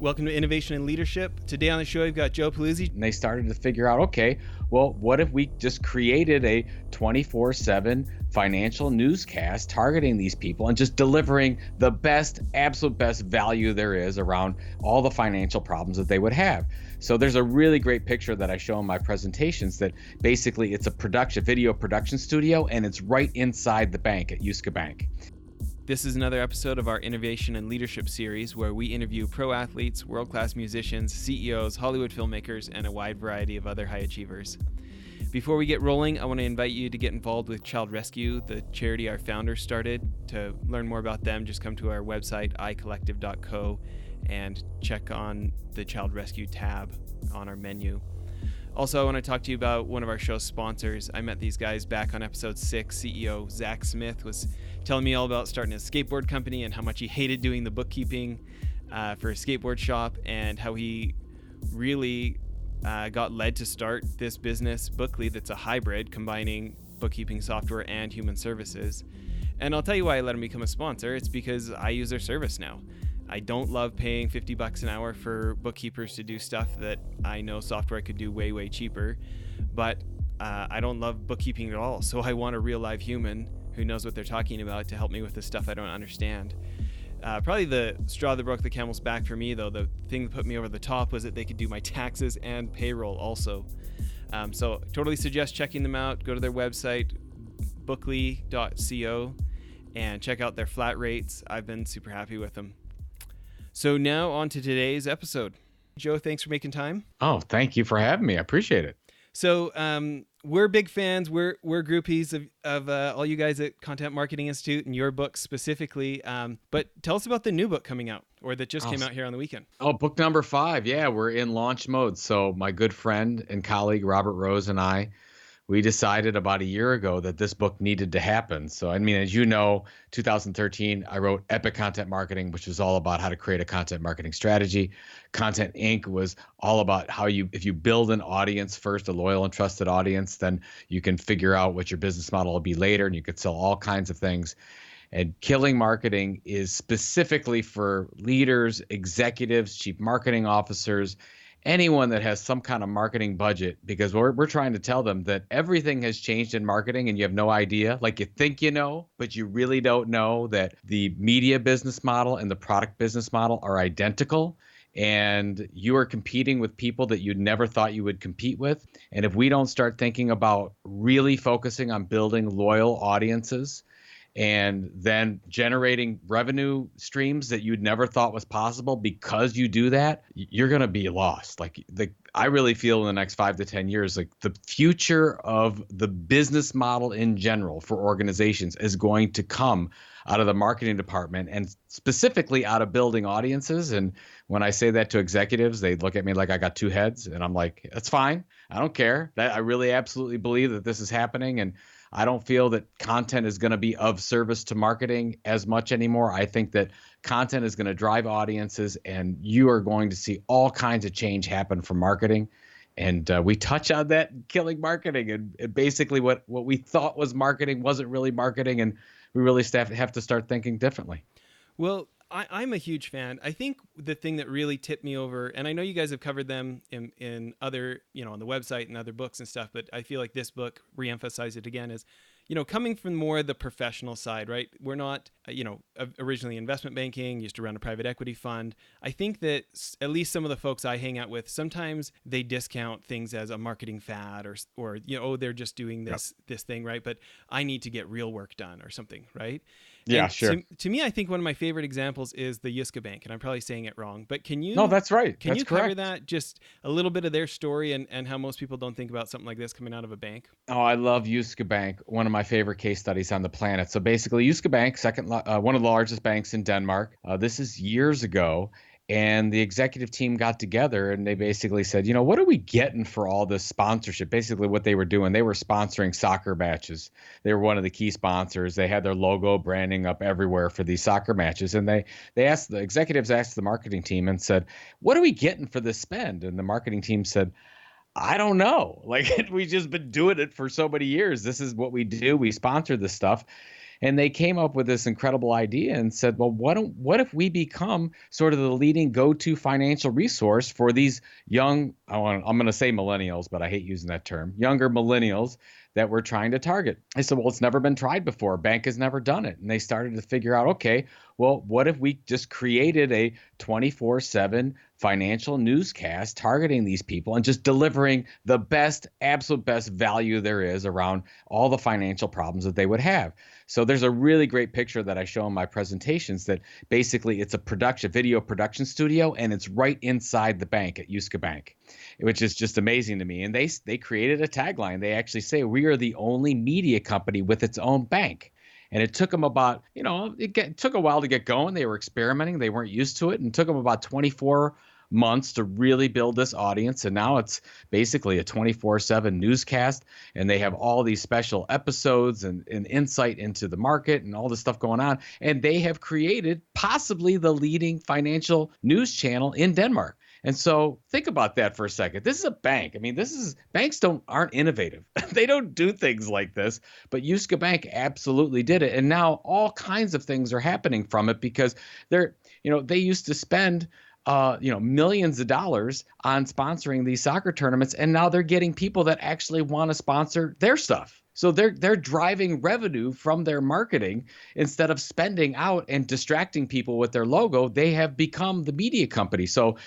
Welcome to Innovation and Leadership. Today on the show, we've got Joe Pulizzi. And they started to figure out, okay, well, what if we just created a 24/7 financial newscast targeting these people and just delivering the best, absolute best value there is around all the financial problems that they would have. So there's a really great picture that I show in my presentations that basically it's a video production studio, and it's right inside the bank at Yuska Bank. This is another episode of our Innovation and Leadership series where we interview pro athletes, world-class musicians, CEOs, Hollywood filmmakers, and a wide variety of other high achievers. Before we get rolling, I want to invite you to get involved with Child Rescue, the charity our founder started. To learn more about them, just come to our website, icollective.co, and check on the Child Rescue tab on our menu. Also, I want to talk to you about one of our show's sponsors. I met these guys back on episode 6. CEO Zach Smith was telling me all about starting a skateboard company and how much he hated doing the bookkeeping for a skateboard shop, and how he really got led to start this business, Bookly, that's a hybrid combining bookkeeping software and human services. And I'll tell you why I let him become a sponsor. It's because I use their service now. I don't love paying $50 an hour for bookkeepers to do stuff that I know software could do way, way cheaper. But I don't love bookkeeping at all. So I want a real live human who knows what they're talking about to help me with the stuff I don't understand. Probably the straw that broke the camel's back for me, though, the thing that put me over the top was that they could do my taxes and payroll also. So totally suggest checking them out. Go to their website, bookly.co, and check out their flat rates. I've been super happy with them. So now on to today's episode. Joe, thanks for making time. Oh, thank you for having me. I appreciate it. So we're big fans. We're groupies of all you guys at Content Marketing Institute and your book specifically. But tell us about the new book coming out, or that just came out here on the weekend. Oh, book number 5. Yeah, we're in launch mode. So my good friend and colleague, Robert Rose, and we decided about a year ago that this book needed to happen. So, I mean, as you know, 2013, I wrote Epic Content Marketing, which was all about how to create a content marketing strategy. Content Inc. was all about how if you build an audience first, a loyal and trusted audience, then you can figure out what your business model will be later, and you could sell all kinds of things. And Killing Marketing is specifically for leaders, executives, chief marketing officers, anyone that has some kind of marketing budget, because we're trying to tell them that everything has changed in marketing and you have no idea. Like, you think you know, but you really don't know that the media business model and the product business model are identical, and you are competing with people that you never thought you would compete with. And if we don't start thinking about really focusing on building loyal audiences and then generating revenue streams that you'd never thought was possible because you do that, you're going to be lost. I really feel in the next 5 to 10 years, like the future of the business model in general for organizations is going to come out of the marketing department, and specifically out of building audiences. And when I say that to executives, they look at me like I got 2 heads, and I'm like, that's fine. I don't care. I really absolutely believe that this is happening. And I don't feel that content is going to be of service to marketing as much anymore. I think that content is going to drive audiences, and you are going to see all kinds of change happen from marketing. And we touch on that in Killing Marketing, and basically what we thought was marketing wasn't really marketing, and we really have to start thinking differently. Well, I'm a huge fan. I think the thing that really tipped me over, and I know you guys have covered them in other, on the website and other books and stuff, but I feel like this book reemphasized it again, is, coming from more the professional side, right? We're not, originally investment banking, used to run a private equity fund. I think that at least some of the folks I hang out with, sometimes they discount things as a marketing fad or they're just doing this thing, right? But I need to get real work done or something, right? Yeah, and sure. To me, I think one of my favorite examples is the Yuska Bank, and I'm probably saying it wrong, but can you? No, that's right. Can that's you correct. cover that? Just a little bit of their story and how most people don't think about something like this coming out of a bank? Oh, I love Yuska Bank, one of my favorite case studies on the planet. So basically, Yuska Bank, one of the largest banks in Denmark. This is years ago. And the executive team got together and they basically said, what are we getting for all this sponsorship? Basically what they were doing, they were sponsoring soccer matches. They were one of the key sponsors. They had their logo branding up everywhere for these soccer matches. And the executives asked the marketing team and said, what are we getting for this spend? And the marketing team said, I don't know. We've just been doing it for so many years. This is what we do. We sponsor this stuff. And they came up with this incredible idea and said, well, what if we become sort of the leading go-to financial resource for these young, I'm going to say millennials, but I hate using that term, younger millennials that we're trying to target. I said, well, it's never been tried before. A bank has never done it. And they started to figure out, okay, well, what if we just created a 24/7 financial newscast targeting these people and just delivering the best, absolute best value there is around all the financial problems that they would have. So there's a really great picture that I show in my presentations that basically it's a video production studio, and it's right inside the bank at Yuska Bank, which is just amazing to me. And they created a tagline. They actually say, we are the only media company with its own bank. And it took them about, it took a while to get going. They were experimenting. They weren't used to it. And it took them about 24 months to really build this audience. And now it's basically a 24/7 newscast. And they have all these special episodes and insight into the market and all this stuff going on. And they have created possibly the leading financial news channel in Denmark. And so think about that for a second. This is a bank. I mean, banks aren't innovative. They don't do things like this, but Yuska Bank absolutely did it. And now all kinds of things are happening from it because they used to spend millions of dollars on sponsoring these soccer tournaments, and now they're getting people that actually want to sponsor their stuff. So they're driving revenue from their marketing instead of spending out and distracting people with their logo. They have become the media company. So,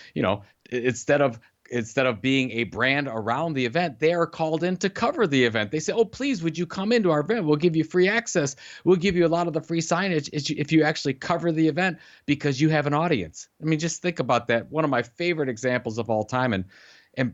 instead of being a brand around the event, they are called in to cover the event. They say, oh, please, would you come into our event? We'll give you free access. We'll give you a lot of the free signage if you actually cover the event because you have an audience. I mean, just think about that. One of my favorite examples of all time. And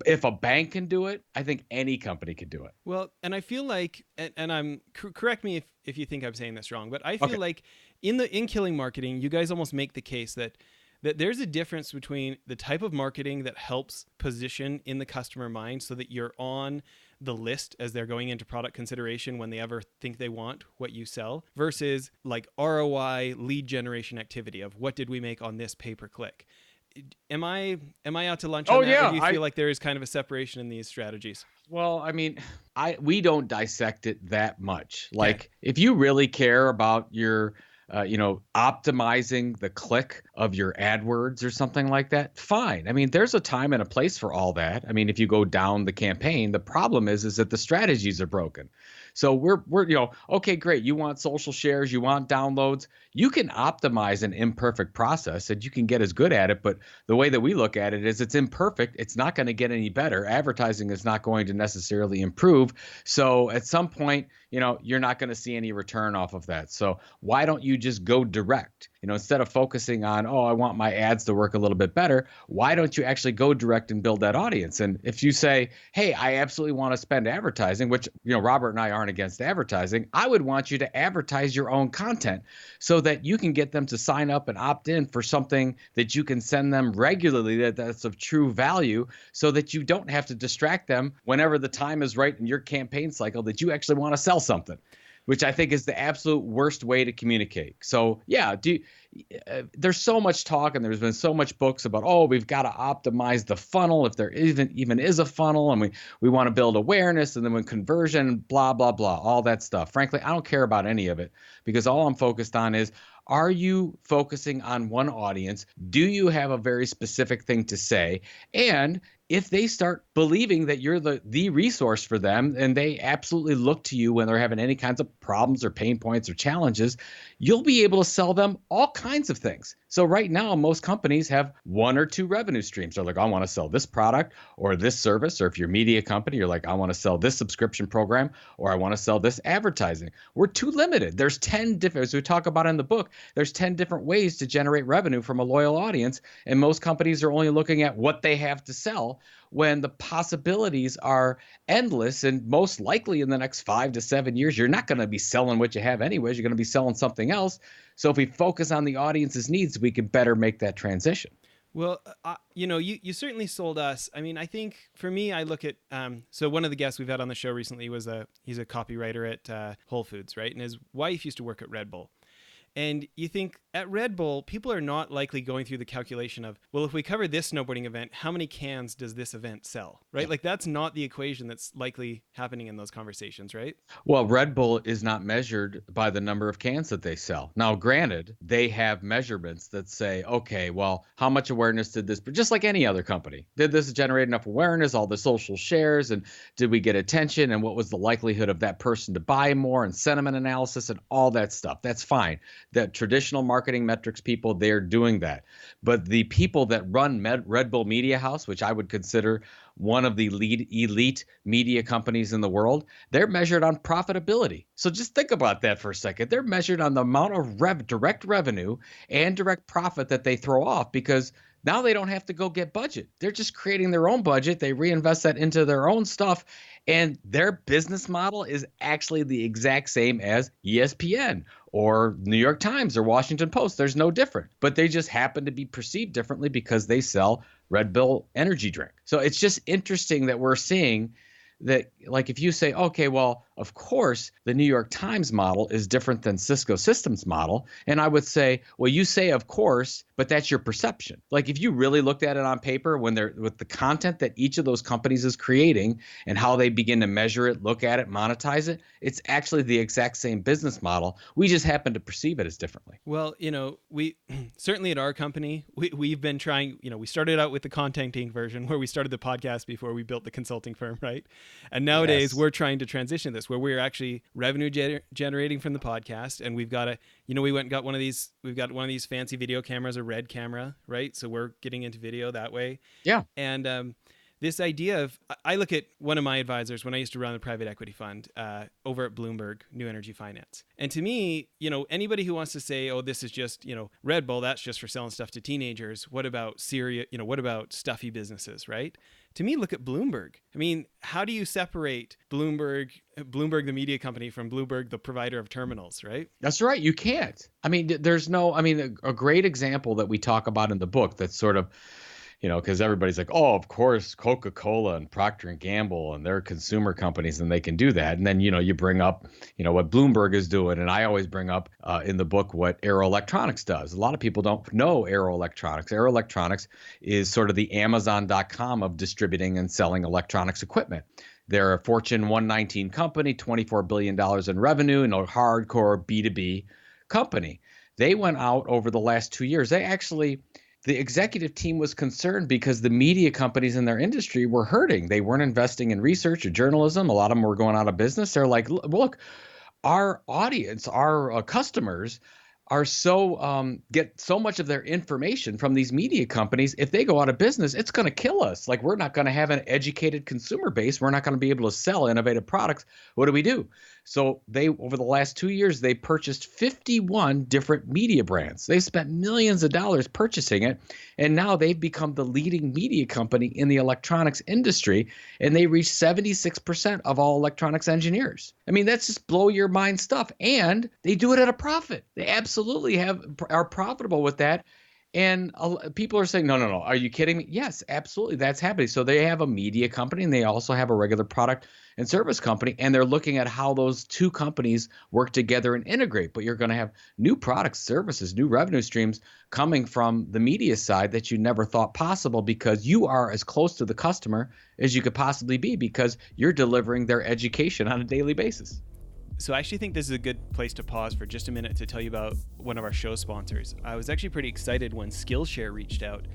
if a bank can do it, I think any company can do it. Well, and I feel like, and I'm correct me if you think I'm saying this wrong, but I feel like in killing marketing, you guys almost make the case that there's a difference between the type of marketing that helps position in the customer mind so that you're on the list as they're going into product consideration when they ever think they want what you sell, versus like ROI lead generation activity of what did we make on this pay-per-click. Am I out to lunch on that? Yeah. Or do you feel like there is kind of a separation in these strategies? Well, I mean, we don't dissect it that much. Like, if you really care about your optimizing the click of your AdWords or something like that, fine. I mean, there's a time and a place for all that. I mean, if you go down the campaign, the problem is that the strategies are broken. So we're okay, great. You want social shares, you want downloads. You can optimize an imperfect process and you can get as good at it. But the way that we look at it is it's imperfect. It's not going to get any better. Advertising is not going to necessarily improve. So at some point, you're not going to see any return off of that. So why don't you just go direct? Instead of focusing on, I want my ads to work a little bit better, why don't you actually go direct and build that audience? And if you say, hey, I absolutely want to spend advertising, which, Robert and I aren't against advertising, I would want you to advertise your own content so that you can get them to sign up and opt in for something that you can send them regularly that's of true value so that you don't have to distract them whenever the time is right in your campaign cycle that you actually want to sell something, which I think is the absolute worst way to communicate. So yeah, there's so much talk and there's been so much books about, we've got to optimize the funnel if there even is a funnel, and we want to build awareness, and then when conversion, blah, blah, blah, all that stuff. Frankly, I don't care about any of it because all I'm focused on is, are you focusing on one audience? Do you have a very specific thing to say? And if they start believing that you're the resource for them and they absolutely look to you when they're having any kinds of problems or pain points or challenges, you'll be able to sell them all kinds of things. So right now, most companies have one or two revenue streams. They're like, I want to sell this product or this service. Or if you're a media company, you're like, I want to sell this subscription program or I want to sell this advertising. We're too limited. There's 10 different, as we talk about in the book, there's 10 different ways to generate revenue from a loyal audience. And most companies are only looking at what they have to sell when the possibilities are endless. And most likely in the next 5 to 7 years, you're not going to be selling what you have anyways. You're going to be selling something else. So if we focus on the audience's needs, we can better make that transition. Well, you certainly sold us. I mean, I think for me, I look at, so one of the guests we've had on the show recently he's a copywriter at Whole Foods, right? And his wife used to work at Red Bull. And you think at Red Bull, people are not likely going through the calculation of, well, if we cover this snowboarding event, how many cans does this event sell, right? Yeah. Like that's not the equation that's likely happening in those conversations, right? Well, Red Bull is not measured by the number of cans that they sell. Now, granted, they have measurements that say, okay, well, how much awareness did this, but just like any other company, did this generate enough awareness, all the social shares, and did we get attention, and what was the likelihood of that person to buy more, and sentiment analysis, and all that stuff. That's fine. The traditional marketing metrics people, they're doing that. But the people that run Red Bull Media House, which I would consider one of the lead elite media companies in the world, they're measured on profitability. So just think about that for a second. They're measured on the amount of direct revenue and direct profit that they throw off, because now they don't have to go get budget. They're just creating their own budget. They reinvest that into their own stuff. And their business model is actually the exact same as ESPN or New York Times or Washington Post. There's no different, but they just happen to be perceived differently because they sell Red Bull energy drink. So it's just interesting that we're seeing that, like, if you say, okay, well, of course, the New York Times model is different than Cisco Systems model. And I would say, well, you say, of course, but that's your perception. Like, if you really looked at it on paper, when they're with the content that each of those companies is creating and how they begin to measure it, look at it, monetize it, it's actually the exact same business model. We just happen to perceive it as differently. Well, we certainly at our company, we've been trying, we started out with the contenting version where we started the podcast before we built the consulting firm, right? And nowadays we're trying to transition this where we're actually revenue generating from the podcast. And we've got we went and got we've got one of these fancy video cameras, a Red camera, right? So we're getting into video that way. Yeah. And this idea of, I look at one of my advisors when I used to run a private equity fund over at Bloomberg, New Energy Finance. And to me, anybody who wants to say, oh, this is just, Red Bull, that's just for selling stuff to teenagers. What about what about stuffy businesses, right? To me, look at Bloomberg. I mean, how do you separate Bloomberg, the media company, from Bloomberg, the provider of terminals, right? That's right. You can't. I mean, a great example that we talk about in the book that's sort of, because everybody's like, oh, of course, Coca-Cola and Procter and Gamble and they're consumer companies and they can do that. And then, you bring up, what Bloomberg is doing. And I always bring up in the book what Arrow Electronics does. A lot of people don't know Arrow Electronics. Arrow Electronics is sort of the Amazon.com of distributing and selling electronics equipment. They're a Fortune 119 company, $24 billion in revenue, and a hardcore B2B company. They went out over the last 2 years. The executive team was concerned because the media companies in their industry were hurting. They weren't investing in research or journalism. A lot of them were going out of business. They're like, look, our audience, our customers are get so much of their information from these media companies. If they go out of business, it's going to kill us. Like, we're not going to have an educated consumer base. We're not going to be able to sell innovative products. What do? So over the last 2 years, they purchased 51 different media brands. They spent millions of dollars purchasing it. And now they've become the leading media company in the electronics industry. And they reach 76% of all electronics engineers. I mean, that's just blow your mind stuff. And they do it at a profit. They absolutely are profitable with that. And people are saying, no, are you kidding me? Yes, absolutely. That's happening. So they have a media company and they also have a regular product and service company. And they're looking at how those two companies work together and integrate. But you're going to have new products, services, new revenue streams coming from the media side that you never thought possible, because you are as close to the customer as you could possibly be, because you're delivering their education on a daily basis. So I actually think this is a good place to pause for just a minute to tell you about one of our show sponsors. I was actually pretty excited when Skillshare reached out.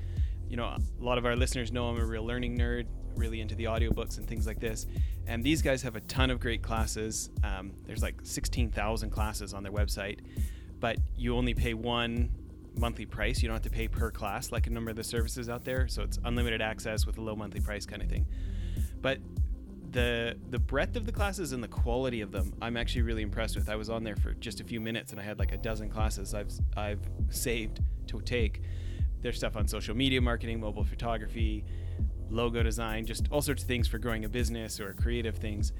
A lot of our listeners know I'm a real learning nerd, really into the audiobooks and things like this. And these guys have a ton of great classes. There's like 16,000 classes on their website, but you only pay one monthly price. You don't have to pay per class like a number of the services out there. So it's unlimited access with a low monthly price kind of thing. But the breadth of the classes and the quality of them, I'm actually really impressed with. I was on there for just a few minutes and I had like a dozen classes I've saved to take. There's stuff on social media marketing, mobile photography, logo design, just all sorts of things for growing a business or creative things.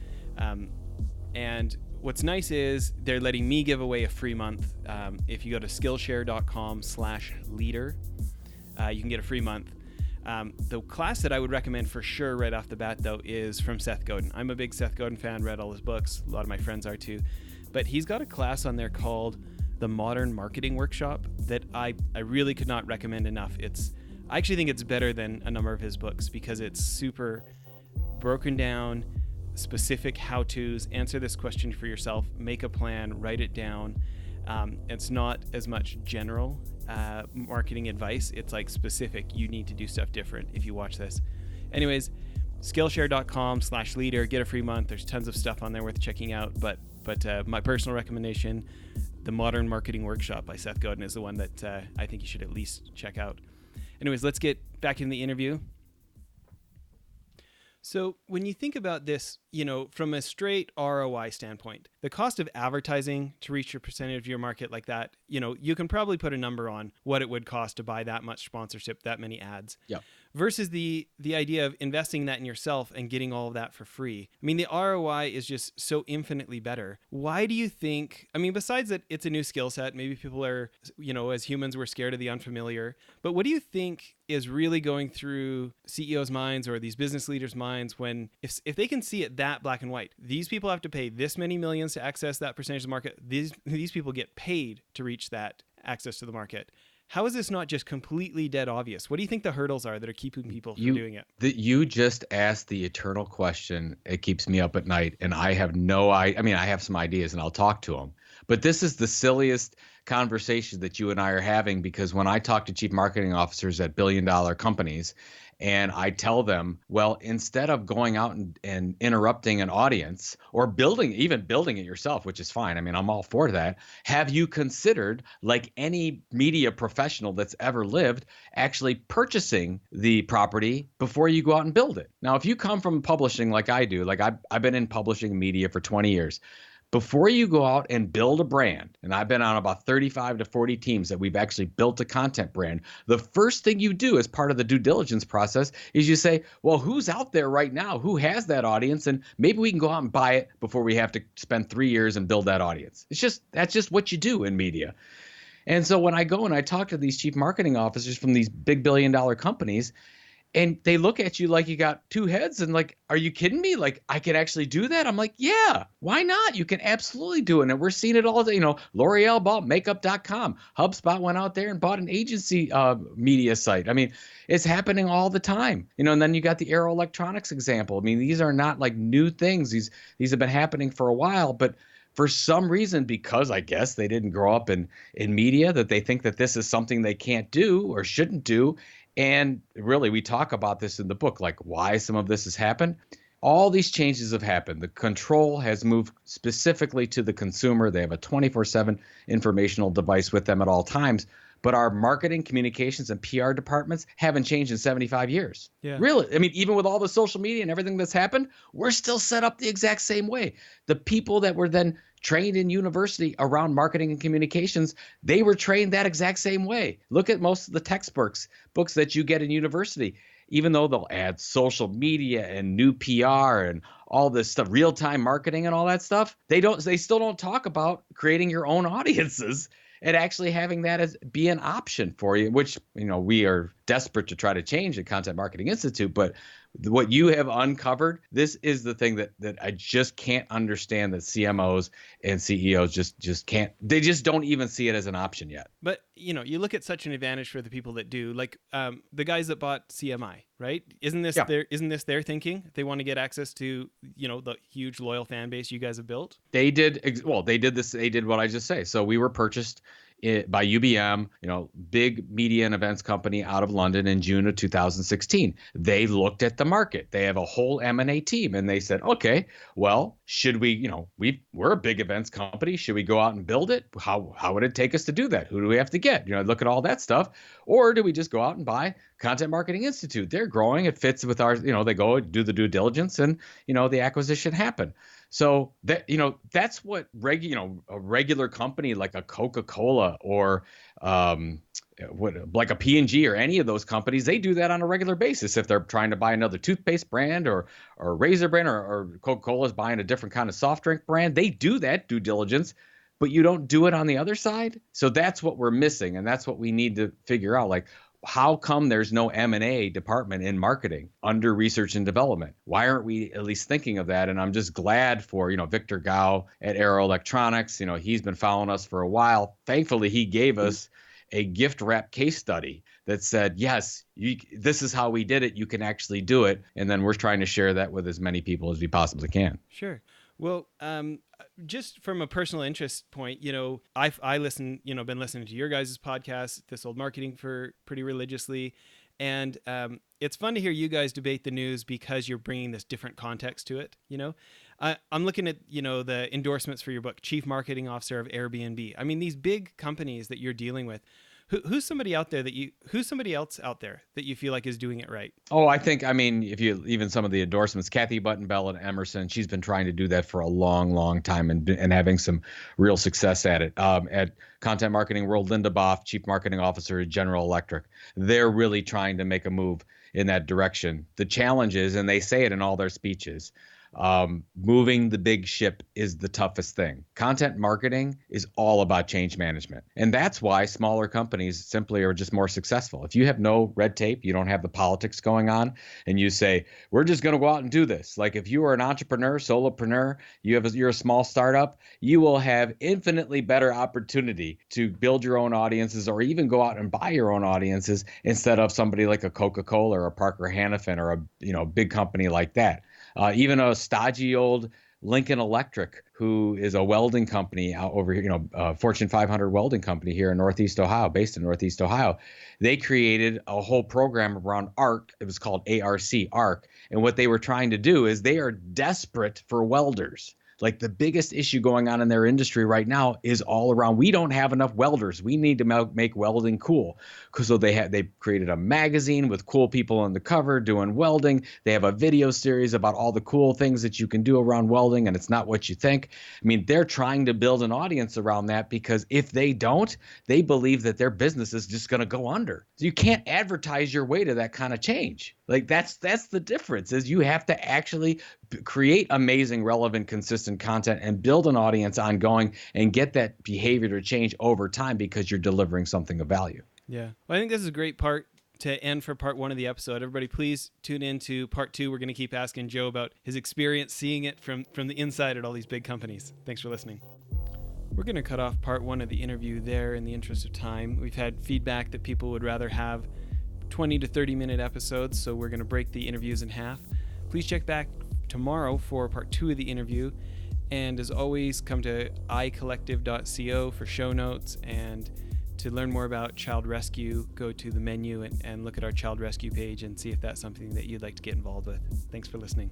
And what's nice is they're letting me give away a free month. If you go to Skillshare.com/leader, you can get a free month. The class that I would recommend for sure right off the bat, though, is from Seth Godin. I'm a big Seth Godin fan, read all his books. A lot of my friends are too. But he's got a class on there called the Modern Marketing Workshop that I really could not recommend enough. I actually think it's better than a number of his books because it's super broken down, specific how-tos. Answer this question for yourself, make a plan, write it down. It's not as much general marketing advice. It's like specific. You need to do stuff different if you watch this. Anyways, Skillshare.com/leader. Get a free month. There's tons of stuff on there worth checking out. But my personal recommendation, the Modern Marketing Workshop by Seth Godin, is the one that I think you should at least check out. Anyways, let's get back in the interview. So when you think about this, from a straight ROI standpoint, the cost of advertising to reach a percentage of your market like that, you can probably put a number on what it would cost to buy that much sponsorship, that many ads. Yeah. Versus the idea of investing that in yourself and getting all of that for free. I mean, the ROI is just so infinitely better. Why do you think, besides that it's a new skill set, maybe people are, as humans, we're scared of the unfamiliar, but what do you think is really going through CEOs' minds or these business leaders' minds when, if they can see it that black and white, these people have to pay this many millions to access that percentage of the market, these people get paid to reach that access to the market. How is this not just completely dead obvious? What do you think the hurdles are that are keeping people from doing it? You just asked the eternal question. It keeps me up at night, and I have I have some ideas, and I'll talk to them. But this is the silliest conversation that you and I are having, because when I talk to chief marketing officers at billion-dollar companies, and I tell them, well, instead of going out and interrupting an audience or building it yourself, which is fine. I'm all for that. Have you considered, like any media professional that's ever lived, actually purchasing the property before you go out and build it? Now, if you come from publishing like I do, like I've been in publishing media for 20 years. Before you go out and build a brand, and I've been on about 35 to 40 teams that we've actually built a content brand, the first thing you do as part of the due diligence process is you say, well, who's out there right now? Who has that audience? And maybe we can go out and buy it before we have to spend 3 years and build that audience. That's just what you do in media. And so when I go and I talk to these chief marketing officers from these big billion-dollar companies, and they look at you like you got two heads and like, are you kidding me? Like, I can actually do that? I'm like, yeah, why not? You can absolutely do it. And we're seeing it all day. L'Oreal bought makeup.com. HubSpot went out there and bought an agency media site. It's happening all the time. And then you got the Aero Electronics example. These are not like new things. These have been happening for a while, but for some reason, because I guess they didn't grow up in media, that they think that this is something they can't do or shouldn't do. And really, we talk about this in the book, like why some of this has happened. All these changes have happened. The control has moved specifically to the consumer. They have a 24/7 informational device with them at all times. But our marketing, communications, and PR departments haven't changed in 75 years. Yeah. Really. Even with all the social media and everything that's happened, we're still set up the exact same way. The people that were then trained in university around marketing and communications, they were trained that exact same way. Look at most of the textbooks, books that you get in university. Even though they'll add social media and new PR and all this stuff, real-time marketing and all that stuff, they still don't talk about creating your own audiences and actually having that as be an option for you, which, we are desperate to try to change at Content Marketing Institute. But what you have uncovered, this is the thing that I just can't understand, that CMOs and CEOs just can't, they just don't even see it as an option yet. But, you look at such an advantage for the people that do, like the guys that bought CMI, right? Isn't this their thinking? They want to get access to, the huge loyal fan base you guys have built? They did this. They did what I just say. So we were purchased by UBM, big media and events company out of London in June of 2016. They looked at the market. They have a whole M&A team, and they said, okay, well, should we, we're a big events company. Should we go out and build it? How would it take us to do that? Who do we have to get? Look at all that stuff. Or do we just go out and buy Content Marketing Institute? They're growing. It fits with our, they go do the due diligence, and, the acquisition happened. So that, that's what a regular company like a Coca-Cola or like a P&G or any of those companies, they do that on a regular basis. If they're trying to buy another toothpaste brand or razor brand, or Coca-Cola is buying a different kind of soft drink brand, they do that due diligence, but you don't do it on the other side. So that's what we're missing. And that's what we need to figure out. Like, how come there's no M&A department in marketing under research and development? Why aren't we at least thinking of that? And I'm just glad for, Victor Gao at Aero Electronics. He's been following us for a while. Thankfully, he gave us a gift wrap case study that said, yes, this is how we did it. You can actually do it. And then we're trying to share that with as many people as we possibly can. Sure. Well, just from a personal interest point, I listen, been listening to your guys' podcast, This Old Marketing, for pretty religiously. And it's fun to hear you guys debate the news because you're bringing this different context to it. I'm looking at, the endorsements for your book, Chief Marketing Officer of Airbnb. I mean, these big companies that you're dealing with, who's somebody else out there that you feel like is doing it right? Oh, if you even some of the endorsements, Kathy Buttonbell at Emerson, she's been trying to do that for a long, long time and having some real success at it. At Content Marketing World, Linda Boff, Chief Marketing Officer at General Electric, they're really trying to make a move in that direction. The challenge is, and they say it in all their speeches, moving the big ship is the toughest thing. Content marketing is all about change management. And that's why smaller companies simply are just more successful. If you have no red tape, you don't have the politics going on, and you say, we're just going to go out and do this. Like if you are an entrepreneur, solopreneur, you're a small startup, you will have infinitely better opportunity to build your own audiences or even go out and buy your own audiences instead of somebody like a Coca-Cola or a Parker Hannifin or a big company like that. Even a stodgy old Lincoln Electric, who is a welding company out over here, Fortune 500 welding company here in Northeast Ohio, based in Northeast Ohio. They created a whole program around ARC. It was called ARC. And what they were trying to do is they are desperate for welders. Like the biggest issue going on in their industry right now is all around, we don't have enough welders. We need to make welding cool. So they created a magazine with cool people on the cover doing welding. They have a video series about all the cool things that you can do around welding, and it's not what you think. I mean, they're trying to build an audience around that because if they don't, they believe that their business is just going to go under. So you can't advertise your way to that kind of change. Like that's the difference, is you have to actually create amazing, relevant, consistent content and build an audience ongoing and get that behavior to change over time because you're delivering something of value. Yeah. Well, I think this is a great part to end for part 1 of the episode. Everybody, please tune in to part 2. We're going to keep asking Joe about his experience seeing it from the inside at all these big companies. Thanks for listening. We're going to cut off part 1 of the interview there in the interest of time. We've had feedback that people would rather have 20 to 30 minute episodes, so we're going to break the interviews in half. Please check back tomorrow for part 2 of the interview. And as always, come to icollective.co for show notes, and to learn more about child rescue, go to the menu and look at our child rescue page and see if that's something that you'd like to get involved with. Thanks for listening.